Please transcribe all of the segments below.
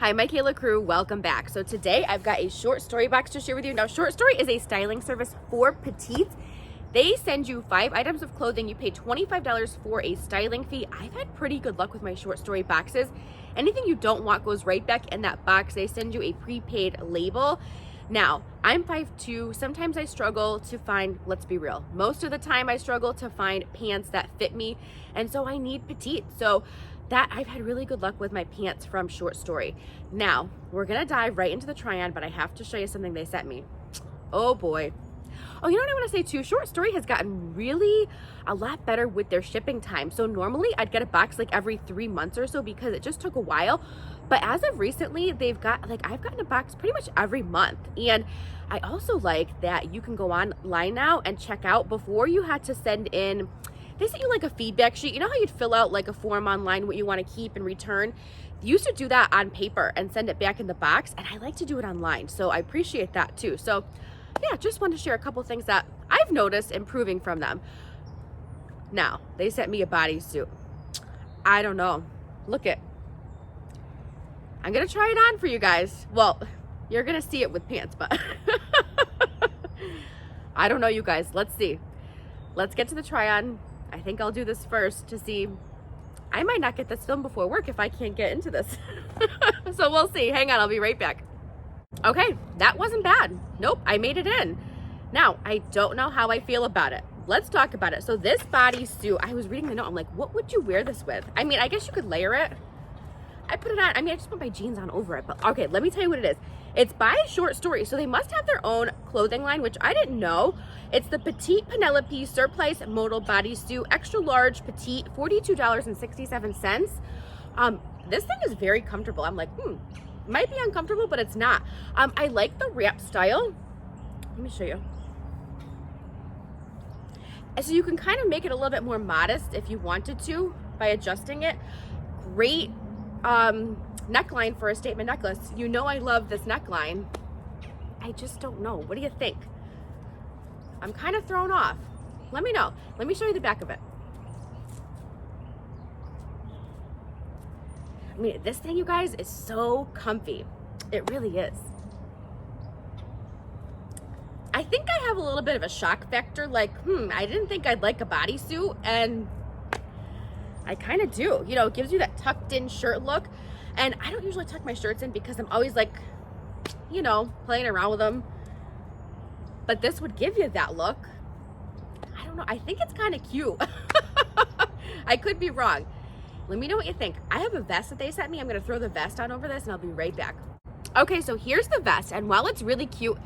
Hi, my Kayla crew, welcome back. So today I've got a short story box to share with you. Now, Short Story is a styling service for Petite. They send you 5 items of clothing. You pay $25 for a styling fee. I've had pretty good luck with my short story boxes. Anything you don't want goes right back in that box. They send you a prepaid label. Now, I'm 5'2". Sometimes I struggle to find, let's be real, most of the time I struggle to find pants that fit me. And so I need Petite. So that I've had really good luck with my pants from Short Story. Now, we're gonna dive right into the try-on, but I have to show you something they sent me. Oh boy. Oh, you know what I want to say too? Short Story has gotten really a lot better with their shipping time. So normally I'd get a box like every 3 months or so because it just took a while. But as of recently, they've got, like, I've gotten a box pretty much every month. And I also like that you can go online now and check out before you had to send in. They sent you like a feedback sheet. You know how you'd fill out like a form online, what you want to keep and return? You used to do that on paper and send it back in the box, and I like to do it online. So I appreciate that too. So yeah, just wanted to share a couple things that I've noticed improving from them. Now, they sent me a bodysuit. I don't know. Look it. I'm going to try it on for you guys. Well, you're going to see it with pants, but I don't know, you guys. Let's see. Let's get to the try on. I think I'll do this first to see. I might not get this filmed before work if I can't get into this. So we'll see. Hang on, I'll be right back. Okay, that wasn't bad. Nope, I made it in. Now, I don't know how I feel about it. Let's talk about it. So this bodysuit, I was reading the note. I'm like, what would you wear this with? I mean, I guess you could layer it. I put it on. I mean, I just put my jeans on over it. But okay, let me tell you what it is. It's by Short Story. So they must have their own clothing line, which I didn't know. It's the Petite Penelope Suprlice Modal Bodysuit, extra large petite, $42.67. This thing is very comfortable. I'm like, might be uncomfortable, but it's not. I like the wrap style. Let me show you. And so you can kind of make it a little bit more modest if you wanted to by adjusting it. Great neckline for a statement necklace. You know I love this neckline. I just don't know. What do you think? I'm kind of thrown off. Let me know. Let me show you the back of it. I mean, this thing, you guys, is so comfy. It really is. I think I have a little bit of a shock factor. Like, I didn't think I'd like a bodysuit, and I kind of do. You know, it gives you that tucked in shirt look. And I don't usually tuck my shirts in because I'm always like, you know, playing around with them. But this would give you that look. I don't know. I think it's kind of cute. I could be wrong. Let me know what you think. I have a vest that they sent me. I'm going to throw the vest on over this and I'll be right back. Okay, so here's the vest. And while it's really cute,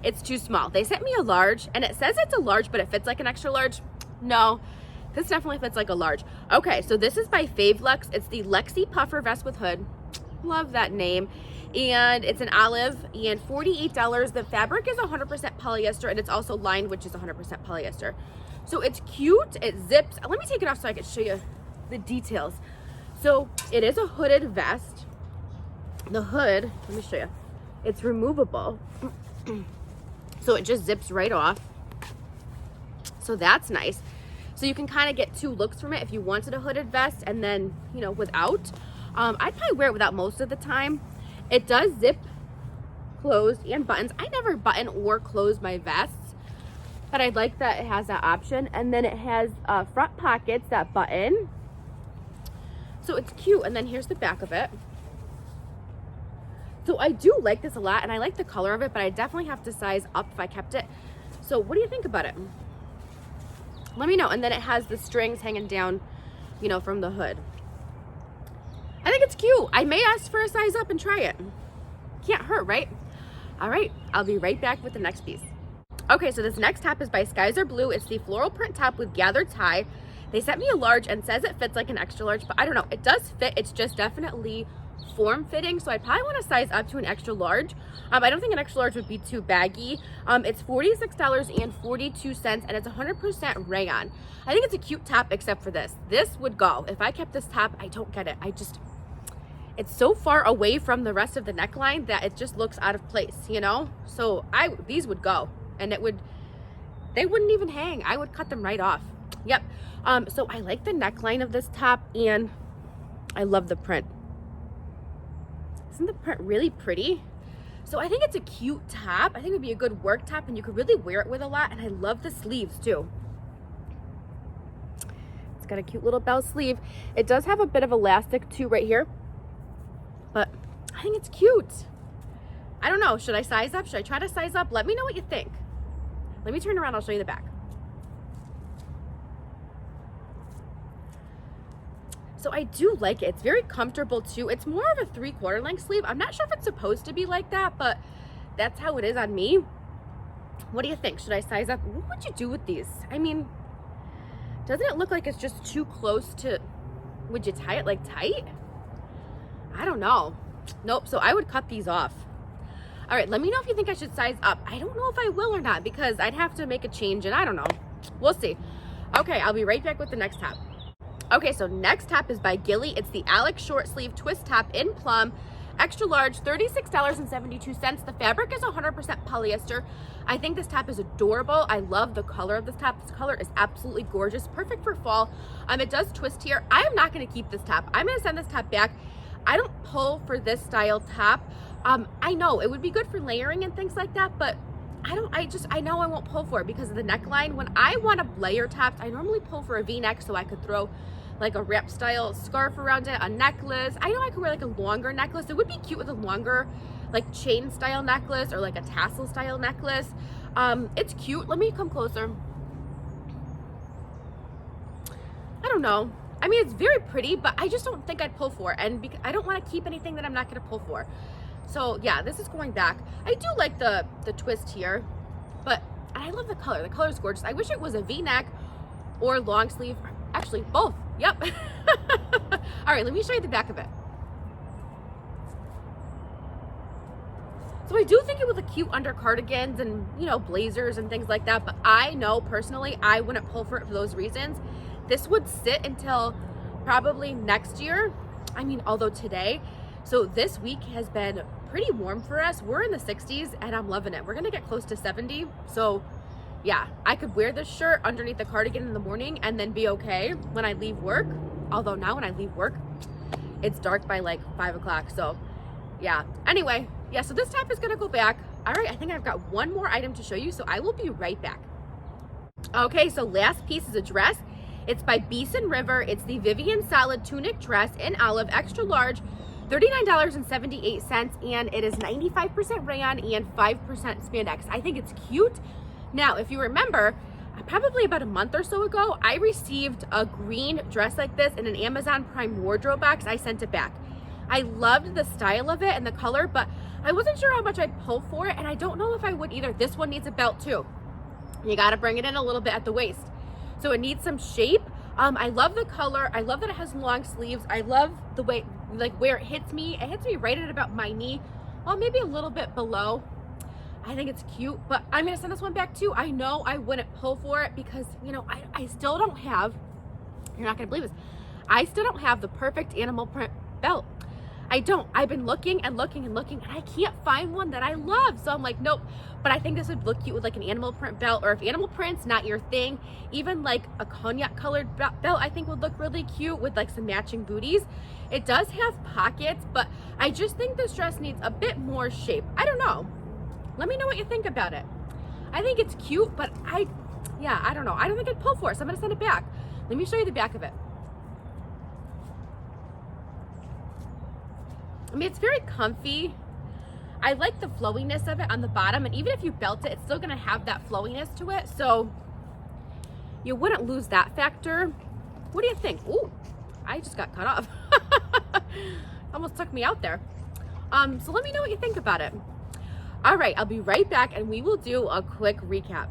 it's too small. They sent me a large, and it says it's a large, but it fits like an extra large. No, this definitely fits like a large. Okay, so this is by Favlux. It's the Lexi puffer vest with hood. Love that name. And it's an olive, and $48. The fabric is 100% polyester, and it's also lined, which is 100% polyester. So it's cute. It zips. Let me take it off so I can show you the details. So it is a hooded vest. The hood, let me show you. It's removable. So it just zips right off. So that's nice. So you can kind of get 2 looks from it if you wanted a hooded vest, and then, you know, without. I'd probably wear it without most of the time. It does zip closed and buttons. I never button or close my vests, but I like that it has that option. And then it has front pockets that button. So it's cute. And then here's the back of it. So I do like this a lot, and I like the color of it, but I definitely have to size up if I kept it. So what do you think about it? Let me know. And then it has the strings hanging down, you know, from the hood. I think it's cute. I may ask for a size up and try it. Can't hurt, right? All right, I'll be right back with the next piece. Okay, so this next top is by Skies Are Blue. It's the floral print top with gathered tie. They sent me a large and says it fits like an extra large, but I don't know. It does fit. It's just definitely form fitting, so I'd probably want to size up to an extra large. I don't think an extra large would be too baggy. It's $46.42, and it's 100% rayon. I think it's a cute top except for this. This would go. If I kept this top, I don't get it. It's so far away from the rest of the neckline that it just looks out of place, you know? So these would go, and they wouldn't even hang. I would cut them right off. Yep. So I like the neckline of this top, and I love the print. Isn't the print really pretty? So I think it's a cute top. I think it would be a good work top, and you could really wear it with a lot. And I love the sleeves too. It's got a cute little bell sleeve. It does have a bit of elastic too right here, but I think it's cute. I don't know, should I size up? Should I try to size up? Let me know what you think. Let me turn around, I'll show you the back. So I do like it. It's very comfortable too. It's more of a 3/4 length sleeve. I'm not sure if it's supposed to be like that, but that's how it is on me. What do you think? Should I size up? What would you do with these? I mean, doesn't it look like it's just too close to, would you tie it like tight? I don't know. Nope, so I would cut these off. All right, let me know if you think I should size up. I don't know if I will or not because I'd have to make a change and I don't know. We'll see. Okay, I'll be right back with the next top. Okay, so next top is by Gilli. It's the Alex short sleeve twist top in Plum, extra large, $36.72. The fabric is 100% polyester. I think this top is adorable. I love the color of this top. This color is absolutely gorgeous, perfect for fall. It does twist here. I am not gonna keep this top. I'm gonna send this top back. I don't pull for this style top. I know it would be good for layering and things like that, but I know I won't pull for it because of the neckline. When I want to layer tops, I normally pull for a V-neck so I could throw like a wrap style scarf around it, a necklace. I know I could wear like a longer necklace. It would be cute with a longer like chain style necklace or like a tassel style necklace. It's cute. Let me come closer. I don't know. I mean, it's very pretty, but I just don't think I'd pull for it. And I don't want to keep anything that I'm not going to pull for. So yeah, this is going back. I do like the twist here, but I love the color. The color is gorgeous. I wish it was a V-neck or long sleeve. Actually, both. Yep. All right, let me show you the back of it. So I do think it would look cute under cardigans and, you know, blazers and things like that. But I know personally, I wouldn't pull for it for those reasons. This would sit until probably next year. I mean, although today, so this week has been pretty warm for us. We're in the 60s and I'm loving it. We're gonna get close to 70. So yeah, I could wear this shirt underneath the cardigan in the morning and then be okay when I leave work. Although now when I leave work, it's dark by like 5 o'clock. So yeah, anyway, yeah, so this top is gonna go back. All right, I think I've got one more item to show you, so I will be right back. Okay, so last piece is a dress. It's by Beeson River. It's the Vivian Solid Tunic Dress in olive, extra large, $39.78, and it is 95% rayon and 5% spandex. I think it's cute. Now, if you remember, probably about a month or so ago, I received a green dress like this in an Amazon Prime wardrobe box. I sent it back. I loved the style of it and the color, but I wasn't sure how much I'd pull for it, and I don't know if I would either. This one needs a belt too. You gotta bring it in a little bit at the waist. So it needs some shape. I love the color. I love that it has long sleeves. I love the way, like where it hits me. It hits me right at about my knee. Well, maybe a little bit below. I think it's cute, but I'm gonna send this one back too. I know I wouldn't pull for it because, you know, I still don't have, you're not gonna believe this, I still don't have the perfect animal print belt. I don't. I've been looking and looking and looking, and I can't find one that I love. So I'm like, nope. But I think this would look cute with like an animal print belt, or if animal print's not your thing, even like a cognac colored belt I think would look really cute with like some matching booties. It does have pockets, but I just think this dress needs a bit more shape. I don't know. Let me know what you think about it. I think it's cute, but I don't know. I don't think I'd pull for it, so I'm gonna send it back. Let me show you the back of it. I mean, it's very comfy. I like the flowiness of it on the bottom, and even if you belt it, it's still gonna have that flowiness to it, so you wouldn't lose that factor. What do you think? Ooh, I just got cut off. Almost took me out there. So let me know what you think about it. All right, I'll be right back and we will do a quick recap.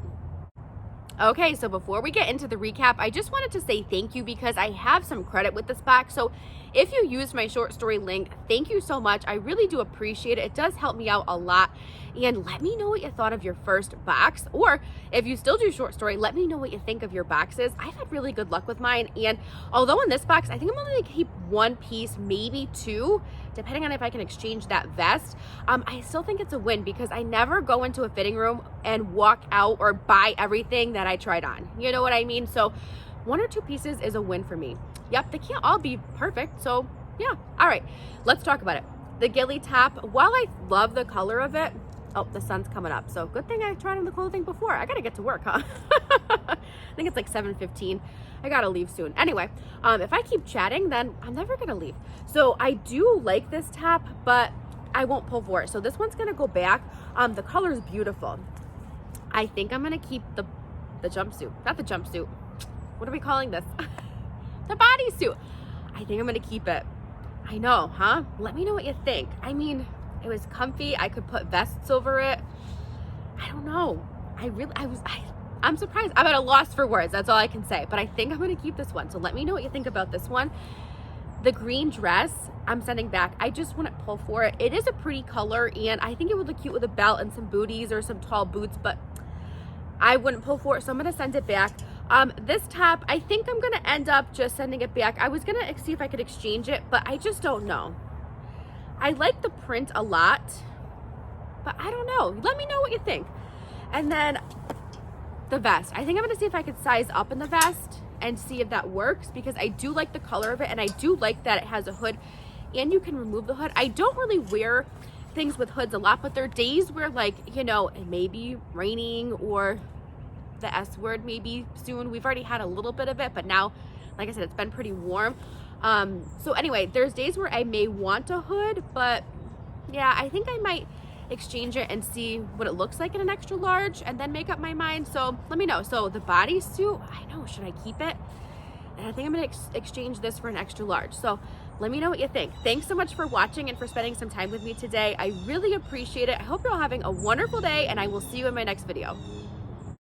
Okay, so before we get into the recap, I just wanted to say thank you because I have some credit with this box. So if you used my short story link, thank you so much. I really do appreciate it. It does help me out a lot. And let me know what you thought of your first box. Or if you still do short story, let me know what you think of your boxes. I've had really good luck with mine. And although in this box, I think I'm only gonna keep one piece, maybe two, depending on if I can exchange that vest. I still think it's a win because I never go into a fitting room and walk out or buy everything that I tried on. You know what I mean? So one or two pieces is a win for me. Yep, they can't all be perfect. So yeah, all right, let's talk about it. the Gilli top, while I love the color of it, oh, the sun's coming up. So good thing I tried on the clothing before. I gotta get to work, huh? I think it's like 7:15. I gotta leave soon. Anyway, if I keep chatting, then I'm never gonna leave. So I do like this top, but I won't pull for it. So this one's gonna go back. The color is beautiful. I think I'm gonna keep the jumpsuit, not the jumpsuit. What are we calling this? The bodysuit. I think I'm gonna keep it. I know, huh? Let me know what you think. I mean, it was comfy. I could put vests over it. I don't know. I'm surprised. I'm at a loss for words. That's all I can say. But I think I'm going to keep this one. So let me know what you think about this one. The green dress, I'm sending back. I just wouldn't pull for it. It is a pretty color, and I think it would look cute with a belt and some booties or some tall boots, but I wouldn't pull for it. So I'm going to send it back. This top, I think I'm going to end up just sending it back. I was going to see if I could exchange it, but I just don't know. I like the print a lot, but I don't know. Let me know what you think. And then the vest. I think I'm gonna see if I could size up in the vest and see if that works, because I do like the color of it, and I do like that it has a hood and you can remove the hood. I don't really wear things with hoods a lot, but there are days where, like, you know, it may be raining or the S word maybe soon. We've already had a little bit of it, but now, like I said, it's been pretty warm. So anyway, there's days where I may want a hood, but yeah, I think I might exchange it and see what it looks like in an extra large and then make up my mind. So let me know. So the bodysuit, I know, should I keep it? And I think I'm gonna exchange this for an extra large. So let me know what you think. Thanks so much for watching and for spending some time with me today. I really appreciate it. I hope you're all having a wonderful day, and I will see you in my next video.